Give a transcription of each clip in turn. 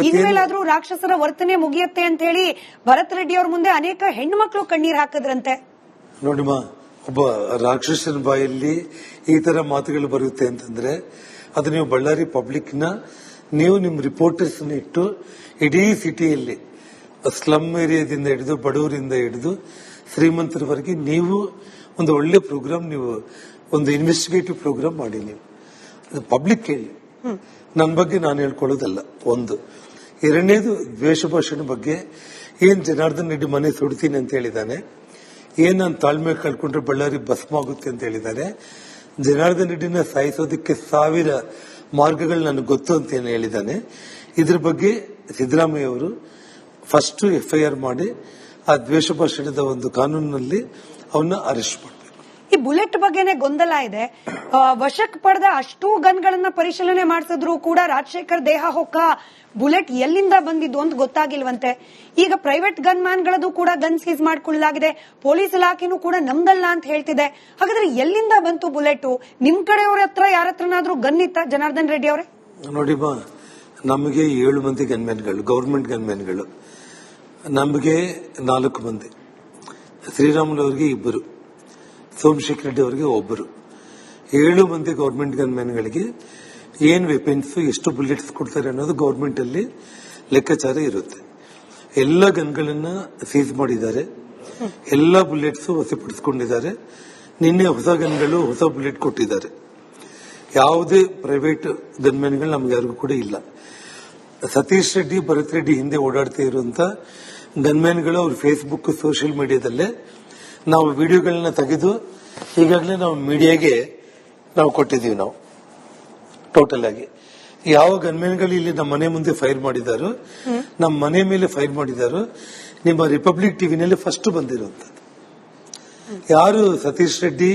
ಇನ್ಮೇಲಾದ್ರೂ ರಾಕ್ಷಸರ ವರ್ತನೆ ಮುಗಿಯುತ್ತೆ ಅಂತ ಹೇಳಿ ಭರತ್ ರೆಡ್ಡಿ ಅವ್ರ ಮುಂದೆ ಅನೇಕ ಹೆಣ್ಣುಮಕ್ಳು ಕಣ್ಣೀರ್ ಹಾಕಿದ್ರಂತೆ. ನೋಡಿಮ್ಮ, ಒಬ್ಬ ರಾಕ್ಷಸನ ಬಾಯಲ್ಲಿ ಈ ತರ ಮಾತುಗಳು ಬರುತ್ತೆ ಅಂತಂದ್ರೆ ಅದು ನೀವು ಬಳ್ಳಾರಿ ಪಬ್ಲಿಕ್ ನೀವು ನಿಮ್ ರಿಪೋರ್ಟರ್ಸ್ ಇಟ್ಟು ಇಡೀ ಸಿಟಿಯಲ್ಲಿ ಸ್ಲಮ್ ಏರಿಯಾದಿಂದ ಹಿಡಿದು ಬಡವರಿಂದ ಹಿಡಿದು ಶ್ರೀಮಂತರವರೆಗೆ ನೀವು ಒಂದು ಒಳ್ಳೆ ಪ್ರೋಗ್ರಾಮ್, ನೀವು ಒಂದು ಇನ್ವೆಸ್ಟಿಗೇಟಿವ್ ಪ್ರೋಗ್ರಾಮ್ ಮಾಡಿ. ನೀವು ಪಬ್ಲಿಕ್ ಹೇಳಿ, ನನ್ನ ಬಗ್ಗೆ ನಾನು ಹೇಳ್ಕೊಳ್ಳೋದಲ್ಲ. ಒಂದು. ಎರಡನೇದು, ದ್ವೇಷ ಭಾಷಣ ಬಗ್ಗೆ ಏನ್ ಜನಾರ್ದನ್ ರೆಡ್ಡಿ ಮನೆ ಸುಡ್ತೀನಿ ಅಂತ ಹೇಳಿದಾನೆ, ಏನ್ ನಾನು ತಾಳ್ಮೆ ಕಳ್ಕೊಂಡ್ರೆ ಬಳ್ಳಾರಿ ಭಸ್ಮ ಆಗುತ್ತೆ ಅಂತ ಹೇಳಿದ್ದಾರೆ. ಜನಾರ್ದನ್ ರೆಡ್ಡಿನ ಸಾಯಿಸೋದಕ್ಕೆ 1000 ಮಾರ್ಗಗಳು ನನಗೆ ಗೊತ್ತು ಅಂತ ಏನು ಹೇಳಿದ್ದಾನೆ. ಇದ್ರ ಬಗ್ಗೆ ಸಿದ್ದರಾಮಯ್ಯ ಅವರು ಫಸ್ಟ್ FIR ಮಾಡಿ ಆ ದ್ವೇಷ ಭಾಷಣದ ಒಂದು ಕಾನೂನಿನಲ್ಲಿ ಅವನ್ನ ಅರೆಸ್ಟ್ ಮಾಡಬೇಕು. ಈ ಬುಲೆಟ್ ಬಗ್ಗೆನೇ ಗೊಂದಲ ಇದೆ. ವಶಕ್ಕೆ ಪಡೆದ ಅಷ್ಟೂ ಗನ್ಗಳನ್ನ ಪರಿಶೀಲನೆ ಮಾಡಿಸಿದ್ರು ಕೂಡ ರಾಜಶೇಖರ್ ದೇಹ ಹೊಕ್ಕ ಬುಲೆಟ್ ಎಲ್ಲಿಂದ ಬಂದಿದ್ದು ಅಂತ ಗೊತ್ತಾಗಿಲ್ವಂತೆ. ಈಗ ಪ್ರೈವೇಟ್ ಗನ್ ಮ್ಯಾನ್ ಗಳದು ಕೂಡ ಗನ್ ಸೀಸ್ ಮಾಡಿಕೊಳ್ಳಲಾಗಿದೆ. ಪೊಲೀಸ್ ಇಲಾಖೆನೂ ಕೂಡ ನಮ್ದಲ್ಲ ಅಂತ ಹೇಳ್ತಿದೆ. ಹಾಗಾದ್ರೆ ಎಲ್ಲಿಂದ ಬಂತು ಬುಲೆಟ್? ನಿಮ್ ಕಡೆಯವ್ರ ಹತ್ರ ಯಾರ ಹತ್ರನಾದ್ರೂ ಗನ್ ಇತ್ತ ಜನಾರ್ದನ್ ರೆಡ್ಡಿ ಅವರೇ? ನೋಡಿಮ್ಮ, ನಮಗೆ 7 ಮಂದಿ ಗನ್ಮ್ಯಾನ್ಗಳು, ಗವರ್ಮೆಂಟ್ ಗನ್ಮ್ಯಾನ್ಗಳು. ನಮಗೆ 4 ಮಂದಿ, ಶ್ರೀರಾಮುಲು ಅವರಿಗೆ 2, ಸೋಮಶೇಖರ್ ರೆಡ್ಡಿ ಅವರಿಗೆ 1. 7 ಮಂದಿ ಗವರ್ಮೆಂಟ್ ಗನ್ಮ್ಯಾನ್ಗಳಿಗೆ ಏನ್ ವೆಪನ್ಸ್, ಎಷ್ಟು ಬುಲೆಟ್ಸ್ ಕೊಡ್ತಾರೆ ಅನ್ನೋದು ಗವರ್ಮೆಂಟ್ ಅಲ್ಲಿ ಲೆಕ್ಕಾಚಾರ ಇರುತ್ತೆ. ಎಲ್ಲ ಗನ್ಗಳನ್ನ ಸೀಸ್ ಮಾಡಿದ್ದಾರೆ, ಎಲ್ಲ ಬುಲೆಟ್ಸ್ ವಶಪಡಿಸಿಕೊಂಡಿದ್ದಾರೆ. ನಿನ್ನೆ ಹೊಸ ಗನ್ಗಳು, ಹೊಸ ಬುಲೆಟ್ ಕೊಟ್ಟಿದ್ದಾರೆ. ಯಾವುದೇ ಪ್ರೈವೇಟ್ ಗನ್ಮ್ಯಾನ್ಗಳು ನಮ್ಗೆ ಯಾರಿಗೂ ಕೂಡ ಇಲ್ಲ. ಸತೀಶ್ ರೆಡ್ಡಿ, ಭರತ್ ರೆಡ್ಡಿ ಹಿಂದೆ ಓಡಾಡ್ತಾ ಇರುವಂತ ಗನ್ಮ್ಯಾನ್ಗಳು ಅವ್ರ ಫೇಸ್ಬುಕ್, ಸೋಷಿಯಲ್ ಮೀಡಿಯಾದಲ್ಲೇ ನಾವು ವಿಡಿಯೋಗಳನ್ನ ತೆಗೆದು ಈಗಾಗಲೇ ನಾವು ಮೀಡಿಯಾಗೆ ನಾವು ಕೊಟ್ಟಿದ್ದೀವಿ. ನಾವು ಟೋಟಲ್ ಆಗಿ ಯಾವ ಗನ್ಮ್ಯಾನ್ಗಳು ಇಲ್ಲಿ ನಮ್ಮ ಮನೆ ಮುಂದೆ ಫೈರ್ ಮಾಡಿದಾರೋ, ನಮ್ಮ ಮನೆ ಮೇಲೆ ಫೈರ್ ಮಾಡಿದಾರೋ, ನಿಮ್ಮ ರಿಪಬ್ಲಿಕ್ ಟಿವಿನಲ್ಲಿ ಫಸ್ಟ್ ಬಂದಿರುವಂತದ್ದು. ಯಾರು ಸತೀಶ್ ರೆಡ್ಡಿ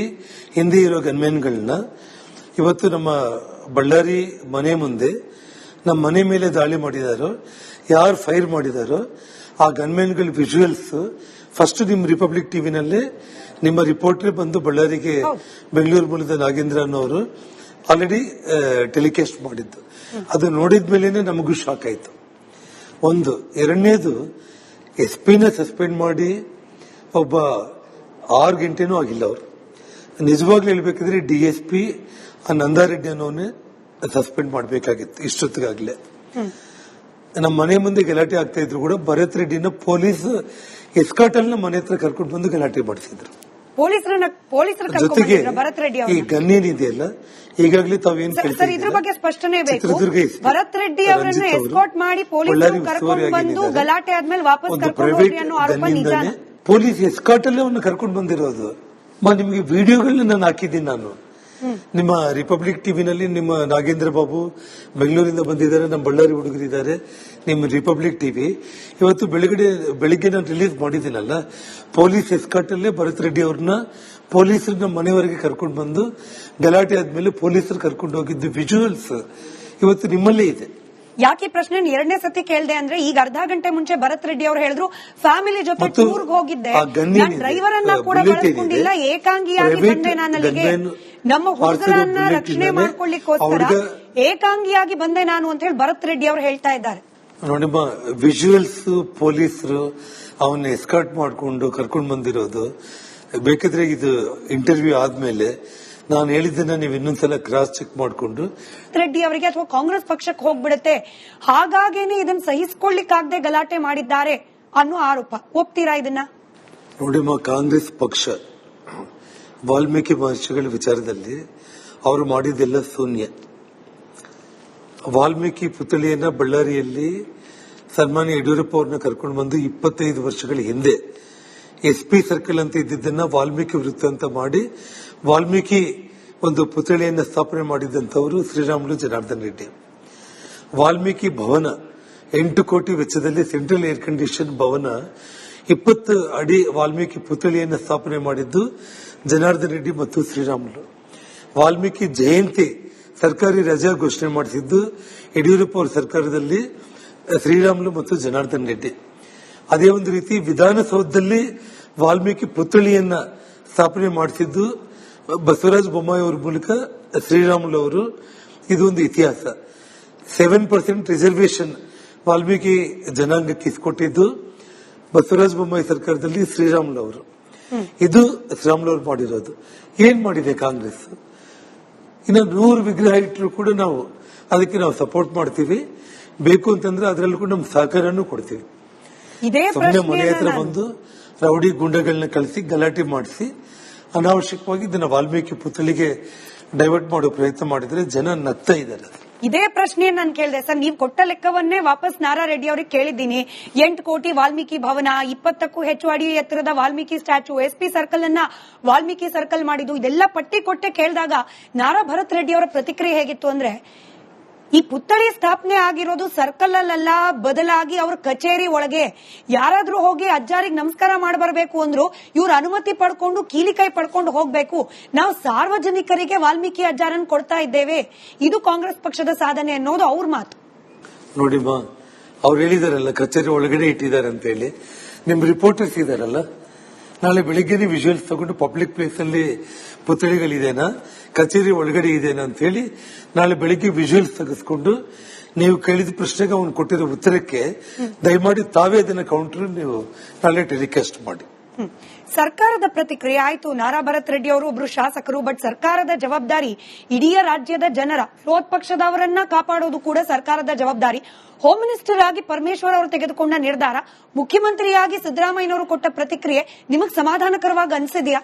ಹಿಂದೆ ಇರೋ ಗನ್ಮ್ಯಾನ್ಗಳನ್ನ ಇವತ್ತು ನಮ್ಮ ಬಳ್ಳಾರಿ ಮನೆ ಮುಂದೆ ನಮ್ಮ ಮನೆ ಮೇಲೆ ದಾಳಿ ಮಾಡಿದಾರೋ, ಯಾರು ಫೈರ್ ಮಾಡಿದಾರೋ ಆ ಗನ್ಮ್ಯಾನ್ಗಳ ವಿಜುವಲ್ಸ್ ಫಸ್ಟ್ ನಿಮ್ಮ ರಿಪಬ್ಲಿಕ್ ಟಿವಿನಲ್ಲೇ ನಿಮ್ಮ ರಿಪೋರ್ಟರ್ ಬಂದು ಬಳ್ಳಾರಿಗೆ ಬೆಂಗಳೂರು ಮೂಲದ ನಾಗೇಂದ್ರ ಅನ್ನೋರು ಆಲ್ರೆಡಿ ಟೆಲಿಕಾಸ್ಟ್ ಮಾಡಿದ್ದು. ಅದು ನೋಡಿದ ಮೇಲೆ ನಮಗೂ ಶಾಕ್ ಆಯ್ತು. ಒಂದು. ಎರಡನೇದು, SP ಸಸ್ಪೆಂಡ್ ಮಾಡಿ ಒಬ್ಬ 6 ಗಂಟೆನೂ ಆಗಿಲ್ಲ. ಅವರು ನಿಜವಾಗ್ಲೂ ಹೇಳ್ಬೇಕಿದ್ರೆ DSP ನಂದಾರೆಡ್ಡಿ ಅನ್ನೋನೇ ಸಸ್ಪೆಂಡ್ ಮಾಡಬೇಕಾಗಿತ್ತು ಇಷ್ಟೊತ್ತಿಗಾಗಲೇ. ನಮ್ಮ ಮನೆ ಮುಂದೆ ಗಲಾಟೆ ಆಗ್ತಾ ಇದ್ರು ಕೂಡ ಭರತ್ ರೆಡ್ಡಿನ ಪೊಲೀಸ್ ಎಸ್ಕಾಟ್ ಅಲ್ಲಿ ಮನೆ ಹತ್ರ ಕರ್ಕೊಂಡು ಬಂದು ಗಲಾಟೆ ಮಾಡಿಸಿದ್ರು. ಜೊತೆಗೆ ಈ ಗನ್ ಏನಿದೆಯಲ್ಲ, ಈಗಾಗಲೇ ತಾವೇನ್ ಇದ್ರ ಬಗ್ಗೆ ಸ್ಪಷ್ಟನೆ ಬೇಕು. ಭರತ್ ರೆಡ್ಡಿ ಅವರನ್ನ ಎಸ್ಕಾಟ್ ಮಾಡಿ ಪೊಲೀಸರು ಬಂದು ಗಲಾಟೆ ಆದ್ಮೇಲೆ ವಾಪಸ್ ಕರ್ಕೊಂಡು ಹೋಗಿ ಅನ್ನೋ ಆರೋಪ ನಿಜಾನ? ಪೊಲೀಸ್ ಎಸ್ಕಾಟ್ ಅಲ್ಲೇ ಅವನ್ನ ಕರ್ಕೊಂಡು ಬಂದಿರೋದು. ನಿಮ್ಗೆ ವಿಡಿಯೋಗಳನ್ನ ನಾನು ಹಾಕಿದ್ದೀನಿ. ನಾನು ನಿಮ್ಮ ರಿಪಬ್ಲಿಕ್ ಟಿವಿನಲ್ಲಿ ನಿಮ್ಮ ನಾಗೇಂದ್ರ ಬಾಬು ಬೆಂಗಳೂರಿಂದ ಬಂದಿದ್ದಾರೆ, ನಮ್ಮ ಬಳ್ಳಾರಿ ಹುಡುಗರಿದ್ದಾರೆ. ನಿಮ್ಮ ರಿಪಬ್ಲಿಕ್ ಟಿವಿ ಇವತ್ತು ಬೆಳಿಗ್ಗೆ ನಾನು ರಿಲೀಸ್ ಮಾಡಿದ್ದೀನಲ್ಲ, ಪೊಲೀಸ್ ಎಸ್ಕಾಟ್ ಅಲ್ಲೇ ಭರತ್ ರೆಡ್ಡಿ ಅವ್ರನ್ನ ಪೊಲೀಸರು ನಮ್ಮ ಮನೆಯವರೆಗೆ ಕರ್ಕೊಂಡು ಬಂದು ಗಲಾಟೆ ಆದ್ಮೇಲೆ ಪೊಲೀಸರು ಕರ್ಕೊಂಡು ಹೋಗಿದ್ದು ವಿಜುವಲ್ಸ್ ಇವತ್ತು ನಿಮ್ಮಲ್ಲೇ ಇದೆ. ಯಾಕೆ ಪ್ರಶ್ನೆ ಎರಡನೇ ಸತಿ ಕೇಳಿದೆ ಅಂದ್ರೆ, ಈಗ ಅರ್ಧ ಗಂಟೆ ಮುಂಚೆ ಭರತ್ ರೆಡ್ಡಿ ಅವರು ಹೇಳಿದ್ರು ಫ್ಯಾಮಿಲಿ ಜೊತೆ ಟೂರ್ಗೆ ಹೋಗಿದ್ದೆ, ಡ್ರೈವರ್ ಅನ್ನ ಕೂಡ ಬಳಸ್ಕೊಂಡಿಲ್ಲ, ಏಕಾಂಗಿಯಾಗಿ ಬಂದೆ ನಾನು ಅಲ್ಲಿಗೆ, ನಮ್ಮ ಹುಡುಗರನ್ನ ರಕ್ಷಣೆ ಮಾಡ್ಕೊಳ್ಳಿಕ್ಕೋಸ್ಕರ ಏಕಾಂಗಿಯಾಗಿ ಬಂದೆ ನಾನು ಅಂತ ಹೇಳಿ ಭರತ್ ರೆಡ್ಡಿ ಅವರು ಹೇಳ್ತಾ ಇದ್ದಾರೆ. ನೋಡಿಮ್ಮ, ವಿಜುವಲ್ಸ್ ಪೊಲೀಸರು ಅವನ್ನ ಎಸ್ಕಾರ್ಟ್ ಮಾಡಿಕೊಂಡು ಕರ್ಕೊಂಡು ಬಂದಿರೋದು. ಬೇಕಿದ್ರೆ ಇದು ಇಂಟರ್ವ್ಯೂ ಆದ್ಮೇಲೆ ನಾನು ಹೇಳಿದ್ದನ್ನ ನೀವು ಇನ್ನೊಂದ್ಸಲ ಕ್ರಾಸ್ ಚೆಕ್ ಮಾಡಿಕೊಂಡು ರೆಡ್ಡಿ ಅವರಿಗೆ ಅಥವಾ ಕಾಂಗ್ರೆಸ್ ಪಕ್ಷಕ್ಕೆ ಹೋಗ್ಬಿಡುತ್ತೆ, ಹಾಗಾಗೇನೆ ಇದನ್ನ ಸಹಿಸಿಕೊಳ್ಳಿಕ್ಕಾಗದೆ ಗಲಾಟೆ ಮಾಡಿದ್ದಾರೆ ಅನ್ನೋ ಆರೋಪ. ಒಪ್ತೀರಾ ಇದನ್ನ? ನೋಡಿಮ್ಮ, ಕಾಂಗ್ರೆಸ್ ಪಕ್ಷ ವಾಲ್ಮೀಕಿ ಮಹರ್ಷಿಗಳ ವಿಚಾರದಲ್ಲಿ ಅವರು ಮಾಡಿದ್ದೆಲ್ಲ ಶೂನ್ಯ. ವಾಲ್ಮೀಕಿ ಪುತ್ಥಳಿಯನ್ನ ಬಳ್ಳಾರಿಯಲ್ಲಿ ಸನ್ಮಾನ್ಯ ಯಡಿಯೂರಪ್ಪ ಅವ್ರನ್ನ ಕರ್ಕೊಂಡು ಬಂದು 25 ವರ್ಷಗಳ ಹಿಂದೆ SP ಸರ್ಕಲ್ ಅಂತ ಇದ್ದಿದ್ದನ್ನ ವಾಲ್ಮೀಕಿ ವೃತ್ತ ಅಂತ ಮಾಡಿ ವಾಲ್ಮೀಕಿ ಒಂದು ಪುತ್ಥಳಿಯನ್ನ ಸ್ಥಾಪನೆ ಮಾಡಿದಂತವರು ಶ್ರೀರಾಮುಲು ಜನಾರ್ದನ್ ರೆಡ್ಡಿ. ವಾಲ್ಮೀಕಿ ಭವನ 8 ಕೋಟಿ ವೆಚ್ಚದಲ್ಲಿ ಸೆಂಟ್ರಲ್ ಏರ್ ಕಂಡೀಷನ್ ಭವನ 20 ಅಡಿ ವಾಲ್ಮೀಕಿ ಪುತ್ಥಳಿಯನ್ನ ಸ್ಥಾಪನೆ ಮಾಡಿದ್ದು ಜನಾರ್ದನ್ ರೆಡ್ಡಿ ಮತ್ತು ಶ್ರೀರಾಮುಲು. ವಾಲ್ಮೀಕಿ ಜಯಂತಿ ಸರ್ಕಾರಿ ರಜಾ ಘೋಷಣೆ ಮಾಡಿಸಿದ್ದು ಯಡಿಯೂರಪ್ಪ ಅವರ ಸರ್ಕಾರದಲ್ಲಿ ಶ್ರೀರಾಮುಲು ಮತ್ತು ಜನಾರ್ದನ್ ರೆಡ್ಡಿ. ಅದೇ ಒಂದು ರೀತಿ ವಿಧಾನಸೌಧದಲ್ಲಿ ವಾಲ್ಮೀಕಿ ಪುತ್ಥಳಿಯನ್ನ ಸ್ಥಾಪನೆ ಮಾಡಿಸಿದ್ದು ಬಸವರಾಜ ಬೊಮ್ಮಾಯಿ ಅವರ ಮೂಲಕ ಶ್ರೀರಾಮುಲು ಅವರು. ಇದು ಒಂದು ಇತಿಹಾಸ. 7% ರಿಸರ್ವೇಶನ್ ವಾಲ್ಮೀಕಿ ಜನಾಂಗಕ್ಕೆ ಇಸ್ಕೊಟ್ಟಿದ್ದು ಬಸವರಾಜ ಬೊಮ್ಮಾಯಿ ಸರ್ಕಾರದಲ್ಲಿ ಶ್ರೀರಾಮುಲು ಅವರು. ಇದು ಶ್ರೀರಾಮುಲು ಅವರು ಮಾಡಿರೋದು. ಏನ್ ಮಾಡಿದೆ ಕಾಂಗ್ರೆಸ್? ಇನ್ನು 100 ವಿಗ್ರಹ ಇಟ್ಟರು ಕೂಡ ಅದಕ್ಕೆ ನಾವು ಸಪೋರ್ಟ್ ಮಾಡ್ತೀವಿ. ಬೇಕು ಅಂತಂದ್ರೆ ಅದರಲ್ಲೂ ಕೂಡ ನಮ್ಮ ಸಹಕಾರನೂ ಕೊಡ್ತೀವಿ. ಸುಮ್ಮನೆ ಮನೆ ಹತ್ರ ಬಂದು ರೌಡಿ ಗುಂಡಗಳನ್ನ ಕಳಿಸಿ ಗಲಾಟೆ ಮಾಡಿಸಿ ಅನಾವಶ್ಯಕವಾಗಿ ಇದನ್ನ ವಾಲ್ಮೀಕಿ ಪುತ್ಥಳಿಗೆ ಡೈವರ್ಟ್ ಮಾಡೋ ಪ್ರಯತ್ನ ಮಾಡಿದ್ರೆ ಜನ ನಗ್ತಾ ಇದ್ದಾರೆ. ಇದೇ ಪ್ರಶ್ನೆ ನಾನು ಕೇಳಿದೆ ಸರ್. ನೀವು ಕೊಟ್ಟ ಲೆಕ್ಕವನ್ನೇ ವಾಪಸ್ ನಾರಾ ರೆಡ್ಡಿ ಅವರಿಗೆ ಕೇಳಿದ್ದೀನಿ. 8 ಕೋಟಿ ವಾಲ್ಮೀಕಿ ಭವನ, 20ಕ್ಕೂ ಹೆಚ್ಚು ಅಡಿ ಎತ್ತರದ ವಾಲ್ಮೀಕಿ ಸ್ಟ್ಯಾಚ್ಯೂ, SP ಸರ್ಕಲ್ ಅನ್ನ ವಾಲ್ಮೀಕಿ ಸರ್ಕಲ್ ಮಾಡಿದ್ದು, ಇದೆಲ್ಲ ಪಟ್ಟಿ ಕೊಟ್ಟೆ ಕೇಳಿದಾಗ ನಾರಾ ಭರತ್ ರೆಡ್ಡಿ ಅವರ ಪ್ರತಿಕ್ರಿಯೆ ಹೇಗಿತ್ತು ಅಂದ್ರೆ, ಈ ಪುತ್ಥಳಿ ಸ್ಥಾಪನೆ ಆಗಿರೋದು ಸರ್ಕಲ್ ಅಲ್ಲ, ಬದಲಾಗಿ ಅವ್ರ ಕಚೇರಿ ಒಳಗೆ ಯಾರಾದ್ರೂ ಹೋಗಿ ಅಜ್ಜಾರಿಗೆ ನಮಸ್ಕಾರ ಮಾಡಬರ್ಬೇಕು ಅಂದ್ರು ಇವ್ರ ಅನುಮತಿ ಪಡ್ಕೊಂಡು ಕೀಲಿಕೈ ಪಡ್ಕೊಂಡು ಹೋಗ್ಬೇಕು. ನಾವು ಸಾರ್ವಜನಿಕರಿಗೆ ವಾಲ್ಮೀಕಿ ಅಜ್ಜಾರನ್ನು ಕೊಡ್ತಾ ಇದ್ದೇವೆ. ಇದು ಕಾಂಗ್ರೆಸ್ ಪಕ್ಷದ ಸಾಧನೆ ಅನ್ನೋದು ಅವ್ರ ಮಾತು. ನೋಡಿಮ್ಮ, ಅವ್ರು ಹೇಳಿದಾರಲ್ಲ ಕಚೇರಿ ಒಳಗಡೆ ಇಟ್ಟಿದ್ದಾರೆ ಅಂತ ಹೇಳಿ. ನಿಮ್ ರಿಪೋರ್ಟರ್ಸ್ ಇದಾರಲ್ಲ, ನಾಳೆ ಬೆಳಿಗ್ಗೆ ವಿಜುವಲ್ಸ್ ತಗೊಂಡು ಪಬ್ಲಿಕ್ ಪ್ಲೇಸ್ ಅಲ್ಲಿ ಪುತ್ಥಳಿಗಳಿದೇನಾ, ಕಚೇರಿ ಒಳಗಡೆ ಇದೆನಾ ಅಂತ ಹೇಳಿ ನಾಳೆ ಬೆಳಿಗ್ಗೆ ವಿಜುವಲ್ಸ್ ತೆಗೆಸ್ಕೊಂಡು ನೀವು ಕೇಳಿದ ಪ್ರಶ್ನೆಗೆ ಅವನು ಕೊಟ್ಟಿರೋ ಉತ್ತರಕ್ಕೆ ದಯಮಾಡಿ ತಾವೇ ಅದನ್ನ ಕೌಂಟರ್ ನೀವು ನಾಳೆ ಟೆಲಿಕಾಸ್ಟ್ ಮಾಡಿ. ಸರ್ಕಾರದ ಪ್ರತಿಕ್ರಿಯೆ ಆಯ್ತು. ನಾರಾ ಭರತ್ ರೆಡ್ಡಿ ಅವರು ಒಬ್ರು ಶಾಸಕರು, ಬಟ್ ಸರ್ಕಾರದ ಜವಾಬ್ದಾರಿ ಇಡೀ ರಾಜ್ಯದ ಜನರ, ವಿರೋಧ ಪಕ್ಷದವರನ್ನ ಕಾಪಾಡೋದು ಕೂಡ ಸರ್ಕಾರದ ಜವಾಬ್ದಾರಿ. ಹೋಮ್ ಮಿನಿಸ್ಟರ್ ಆಗಿ ಪರಮೇಶ್ವರ್ ಅವರು ತೆಗೆದುಕೊಂಡ ನಿರ್ಧಾರ, ಮುಖ್ಯಮಂತ್ರಿಯಾಗಿ ಸಿದ್ದರಾಮಯ್ಯನವರು ಕೊಟ್ಟ ಪ್ರತಿಕ್ರಿಯೆ ನಿಮಗೆ ಸಮಾಧಾನಕರವಾಗಿ ಅನಿಸಿದೆಯಾ?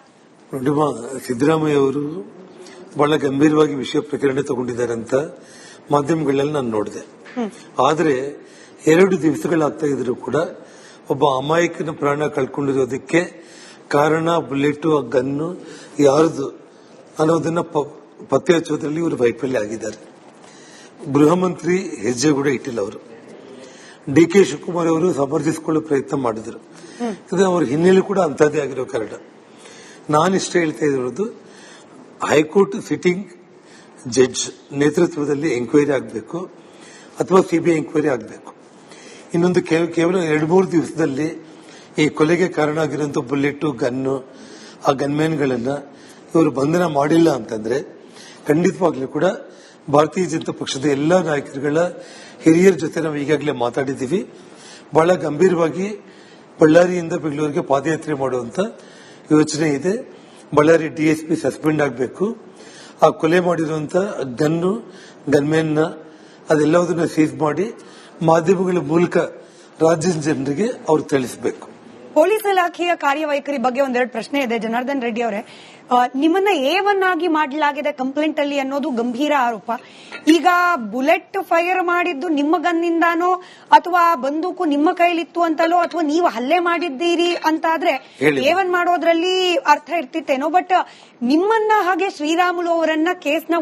ನೋಡಿಮ್ಮ, ಸಿದ್ದರಾಮಯ್ಯ ಅವರು ಬಹಳ ಗಂಭೀರವಾಗಿ ವಿಷಯ ಪ್ರಕರಣ ತಗೊಂಡಿದ್ದಾರೆ ಅಂತ ಮಾಧ್ಯಮಗಳಲ್ಲಿ ನಾನು ನೋಡಿದೆ. ಆದ್ರೆ 2 ದಿವಸಗಳಾಗ್ತಾ ಇದ್ರು ಕೂಡ ಒಬ್ಬ ಅಮಾಯಕನ ಪ್ರಾಣ ಕಳ್ಕೊಂಡಿರೋದಕ್ಕೆ ಕಾರಣ ಬುಲೆಟ್, ಆ ಗನ್ನು ಯಾರದು ಅನ್ನೋದನ್ನ ಪತ್ತೆ ಹಚ್ಚೋದ್ರಲ್ಲಿ ಇವರು ವೈಫಲ್ಯ ಆಗಿದ್ದಾರೆ. ಗೃಹ ಮಂತ್ರಿ ಹೆಜ್ಜೆ ಕೂಡ ಇಟ್ಟಿಲ್ಲ ಅವರು. DK ಶಿವಕುಮಾರ್ ಅವರು ಸಮರ್ಥಿಸಿಕೊಳ್ಳೋ ಪ್ರಯತ್ನ ಮಾಡಿದ್ರು. ಇದು ಅವ್ರ ಹಿನ್ನೆಲೆ ಕೂಡ ಅಂತದೇ ಆಗಿರೋ ಕಾರಣ ನಾನಿಷ್ಟ ಹೇಳ್ತಾ ಇರೋದು, ಹೈಕೋರ್ಟ್ ಸಿಟ್ಟಿಂಗ್ ಜಡ್ಜ್ ನೇತೃತ್ವದಲ್ಲಿ ಎಂಕ್ವೈರಿ ಆಗಬೇಕು ಅಥವಾ CBI ಎಂಕ್ವೈರಿ ಆಗಬೇಕು. ಇನ್ನೊಂದು ಕೇವಲ 2-3 ದಿವಸದಲ್ಲಿ ಈ ಕೊಲೆಗೆ ಕಾರಣ ಆಗಿರುವಂತಹ ಬುಲೆಟ್, ಗನ್ನು, ಆ ಗನ್ಮ್ಯಾನ್ಗಳನ್ನ ಇವರು ಬಂಧನ ಮಾಡಿಲ್ಲ ಅಂತಂದ್ರೆ ಖಂಡಿತವಾಗ್ಲೂ ಕೂಡ ಭಾರತೀಯ ಜನತಾ ಪಕ್ಷದ ಎಲ್ಲಾ ನಾಯಕರುಗಳ ಹಿರಿಯರ ಜೊತೆ ನಾವು ಈಗಾಗಲೇ ಮಾತಾಡಿದ್ದೀವಿ. ಬಹಳ ಗಂಭೀರವಾಗಿ ಬಳ್ಳಾರಿಯಿಂದ ಬೆಂಗಳೂರಿಗೆ ಪಾದಯಾತ್ರೆ ಮಾಡುವಂತ ಯೋಚನೆ ಇದೆ. ಬಳ್ಳಾರಿ DSP ಸಸ್ಪೆಂಡ್ ಆಗಬೇಕು. ಆ ಕೊಲೆ ಮಾಡಿರುವಂತಹ ಗನ್ನು, ಗನ್ಮ್ಯಾನ್ ಅದೆಲ್ಲದನ್ನ ಸೀಸ್ ಮಾಡಿ ಮಾಧ್ಯಮಗಳ ಮೂಲಕ ರಾಜ್ಯದ ಜನರಿಗೆ ಅವರು ತಿಳಿಸಬೇಕು. ಪೊಲೀಸ್ ಇಲಾಖೆಯ ಕಾರ್ಯವೈಖರಿ ಬಗ್ಗೆ ಒಂದೆರಡು ಪ್ರಶ್ನೆ ಇದೆ. ಜನಾರ್ದನ್ ರೆಡ್ಡಿ ಅವರೇ, ನಿಮ್ಮನ್ನ A1 ಆಗಿ ಮಾಡಲಾಗಿದೆ ಕಂಪ್ಲೇಂಟ್ ಅಲ್ಲಿ ಅನ್ನೋದು ಗಂಭೀರ ಆರೋಪ. ಈಗ ಬುಲೆಟ್ ಫೈರ್ ಮಾಡಿದ್ದು ನಿಮ್ಮ ಗನ್ನಿಂದಾನೋ ಅಥವಾ ಬಂದೂಕು ನಿಮ್ಮ ಕೈಲಿತ್ತು ಅಂತಲೋ ಅಥವಾ ನೀವು ಹಲ್ಲೆ ಮಾಡಿದ್ದೀರಿ ಅಂತಾದ್ರೆ A1 ಮಾಡೋದ್ರಲ್ಲಿ ಅರ್ಥ ಇರ್ತಿತ್ತೇನೋ. ಬಟ್ ನಿಮ್ಮನ್ನ ಹಾಗೆ ಶ್ರೀರಾಮುಲು ಅವರನ್ನ ಕೇಸ್ನ